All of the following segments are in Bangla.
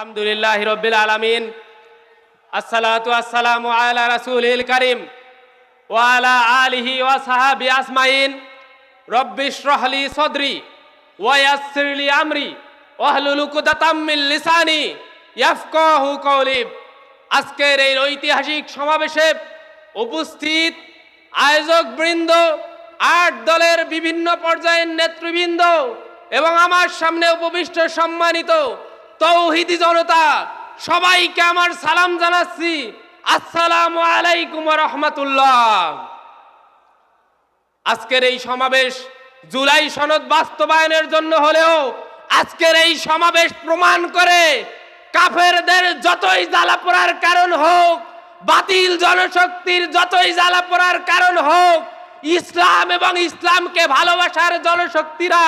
আলহামদুলিল্লাহি রাব্বিল আলামিন আসসালাতু আসসালামু আলা রাসূলিল কারীম ওয়া আলা আলিহি ওয়া সাহাবি আজমাইন রব্বিশ রাহলি সাদরি ওয়া ইয়াসসির লি আমরি ওয়াহলুল উকদাতাম মিন লিসানি ইয়াফকাহু কওলি। আজকের এই ঐতিহাসিক সমাবেশে উপস্থিত আয়োজকবৃন্দ, ৮ দলের বিভিন্ন পর্যায়ের নেতৃবৃন্দ এবং আমার সামনে উপবিষ্ট সম্মানিত তৌহিদি জনতা, সবাইকে আমার সালাম জানাচ্ছি। আসসালামু আলাইকুম ওয়া রাহমাতুল্লাহ। আজকের এই সমাবেশ জুলাই সনদ বাস্তবায়নের জন্য হলেও আজকের এই সমাবেশ প্রমাণ করে কাফেরদের যতই জ্বালা পোড়ার কারণ হোক, বাতিল জনশক্তির যতই জ্বালা পোড়ার কারণ হোক, ইসলাম এবং ইসলামকে ভালোবাসার জনশক্তিরা,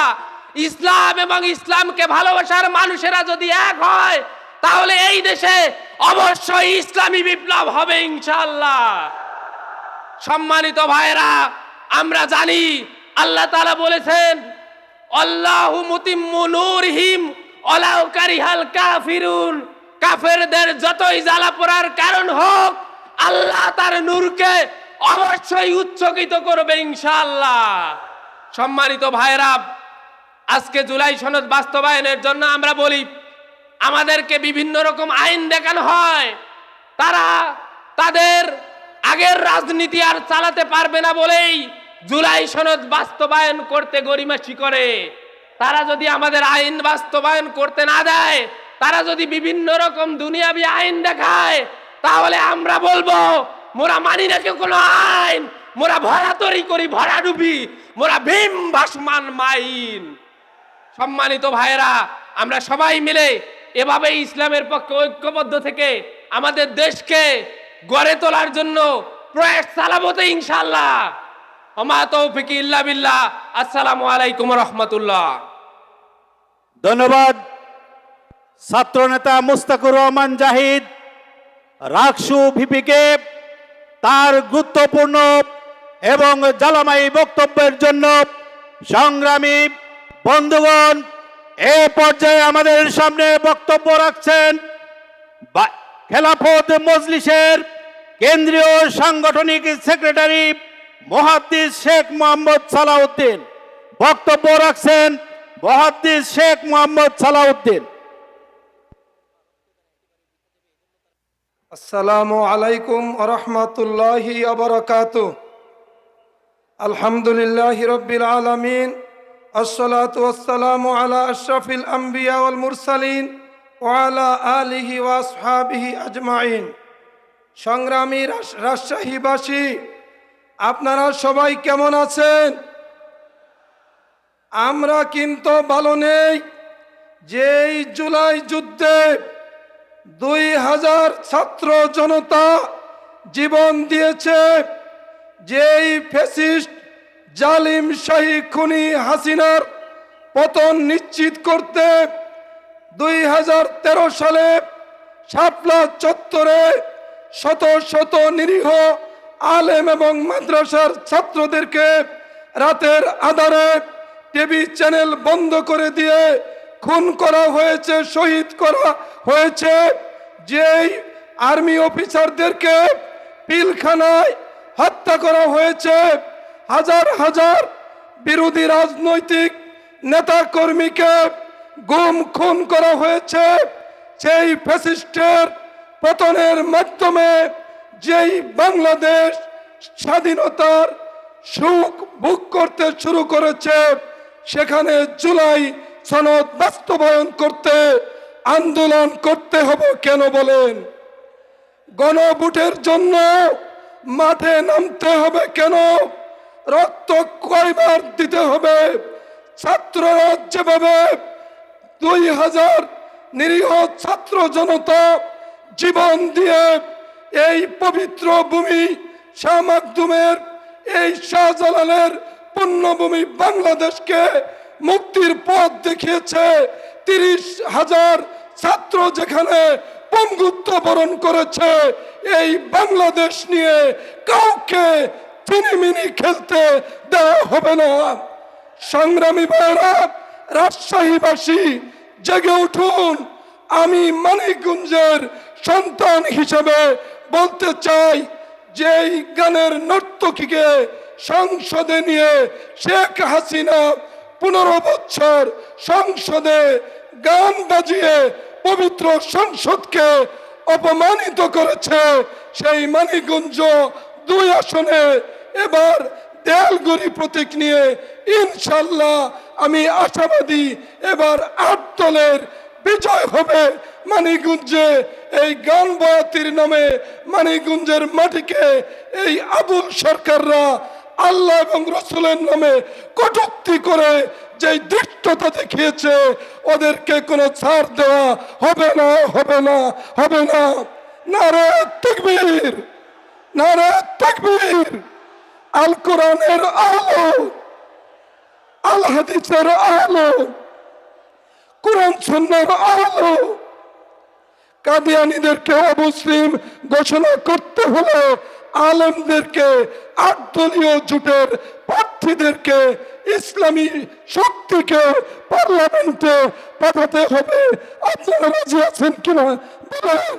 ইসলাম এবং ইসলামকে ভালোবাসার মানুষেরা যদি এক হয়, তাহলে এই দেশে অবশ্যই ইসলামী বিপ্লব হবে ইনশাআল্লাহ। সম্মানিত ভাইরা, আমরা জানি আল্লাহ তাআলা বলেছেন, আল্লাহু মুতিম্মু নূরিহিম ওয়ালাউ কারিহাল কাফিরুন। কাফেরদের যতই জ্বালা পোড়ার কারণ হোক, আল্লাহ তার নূরকে অবশ্যই উচ্চকিত করবে ইনশাআল্লাহ। সম্মানিত ভাইরা, আজকে জুলাই সনদ বাস্তবায়নের জন্য আমরা বলি, আমাদেরকে বিভিন্ন রকম আইন দেখানো হয়। তারা তাদের আগের রাজনীতি আর চালাতে পারবে না বলেই জুলাই সনদ বাস্তবায়ন করতে গড়িমসি করে। তারা যদি আমাদের আইন বাস্তবায়ন করতে না দেয়, তারা যদি বিভিন্ন রকম দুনিয়াবি আইন দেখায়, তাহলে আমরা বলবো মোরা মানি না কেউ কোনো আইন, মোরা ভরাতরি করি ভরাডুবি, মোরা ভীম ভাসমান মাইন। সম্মানিত ভাইয়েরা, আমরা সবাই মিলে এভাবে ইসলামের পক্ষে ঐক্যবদ্ধ থেকে আমাদের দেশকে গড়ে তোলার জন্য প্রয়াস চালাবো তো ইনশাআল্লাহ। ওমা তৌফিক ইল্লা বিল্লাহ। আসসালামু আলাইকুম ওয়া রাহমাতুল্লাহ। ধন্যবাদ ছাত্রনেতা মুস্তাকুর রহমান জাহিদ রাকসু ভিপিকে তার গুরুত্বপূর্ণ এবং জ্বালাময়ী বক্তব্যের জন্য। সংগ্রামী বন্ধুগণ, এ পর্যায়ে আমাদের সামনে বক্তব্য রাখছেন খেলাফত মজলিসের কেন্দ্রীয় সাংগঠনিক সেক্রেটারি মুহাদ্দিস শেখ মোহাম্মদ সালাউদ্দিন। বক্তব্য রাখছেন মুহাদ্দিস শেখ মোহাম্মদ সালাউদ্দিন। আসসালামু আলাইকুম ওয়া রাহমাতুল্লাহি ওয়া বারাকাতুহু। আলহামদুলিল্লাহি রাব্বিল আলামিন, আসসালাতু ওয়াসসালামু আলা আশরাফিল আমবিয়া ওয়াল মুরসালিন ওয়া আলা আলিহি ওয়া আসহাবিহি আজমাইন। সংগ্রামী রাজশাহীবাসী, আপনারা সবাই কেমন আছেন? আমরা কিন্তু ভালো নেই। যেই জুলাই যুদ্ধে 2000 ছাত্র জনতা জীবন দিয়েছে, যেই ফ্যাসিস্ট জালিম শাহী খুনি হাসিনার পতন নিশ্চিত করতে 2013 সালে শাপলা চত্বরে শত শত নিরীহ আলেম এবং মাদ্রাসার ছাত্রদেরকে রাতের আধারে টিভি চ্যানেল বন্ধ করে দিয়ে খুন করা হয়েছে, শহীদ করা হয়েছে। যেই আর্মি অফিসারদেরকে পিলখানায় হত্যা করা হয়েছে, হাজার হাজার বিরোধী রাজনৈতিক নেতা কর্মীকে গুম খুন করা হয়েছে। সেই ফ্যাসিস্টের পতনের মাধ্যমে যেই বাংলাদেশ স্বাধীনতার সুখ ভোগ করতে শুরু করেছে, সেখানে জুলাই সনদ বাস্তবায়ন করতে আন্দোলন করতে হবে কেন বলেন? গণভোটের জন্য মাঠে নামতে হবে কেন? রক্ত কয়বার দিতে হবে? ছাত্ররা যেভাবে 2000 নিরীহ ছাত্র জনতা জীবন দিয়ে এই পবিত্র ভূমি শাহ মাকদুমের, এই শাহজালালের পুণ্যভূমি বাংলাদেশকে মুক্তির পথ দেখিয়েছে, 30,000 ছাত্র যেখানে পঙ্গুত্ব বরণ করেছে, এই বাংলাদেশ নিয়ে কাউকে চিনিমিনি খেলতে দেওয়া হবে না। সংগ্রামী ভাইরা, রাজশাহীবাসী জেগে উঠুন। আমি মানিকগঞ্জের সন্তান হিসেবে বলতে চাই যে এই গানের নর্তকীকে সংসদে নিয়ে শেখ হাসিনা 15 বছর সংসদে গান বাজিয়ে পবিত্র সংসদকে অপমানিত করেছে। সেই মানিকগঞ্জ 2 আসনে এবার দেয়ালগড়ি প্রতীক নিয়ে ইনশাল্লাহ আমি আশাবাদী এবার 8 দলের বিজয় হবে মানিকগঞ্জে। এই গান বয়াতির নামে মানিকগঞ্জের মাটিকে এই আবুল সরকাররা আল্লাহ এবং রসুলের নামে কটূক্তি করে যে দৃষ্টতা দেখিয়েছে ওদেরকে কোনো ছাড় দেওয়া হবে না, হবে না, হবে না। নারে তাকবীর, নারে তাকবীর। আল কোরআনের আলো, আল হাদিসের আলো, কোরআন সুন্নাহর আলো। কাদিয়ানীদেরকে অমুসলিম ঘোষণা করতে হলে আলেমদেরকে 8 দলীয় জোটের প্রার্থীদেরকে ইসলামী শক্তিকে পার্লামেন্টে পাঠাতে হবে। আপনারা রাজি আছেন কিনা বলেন?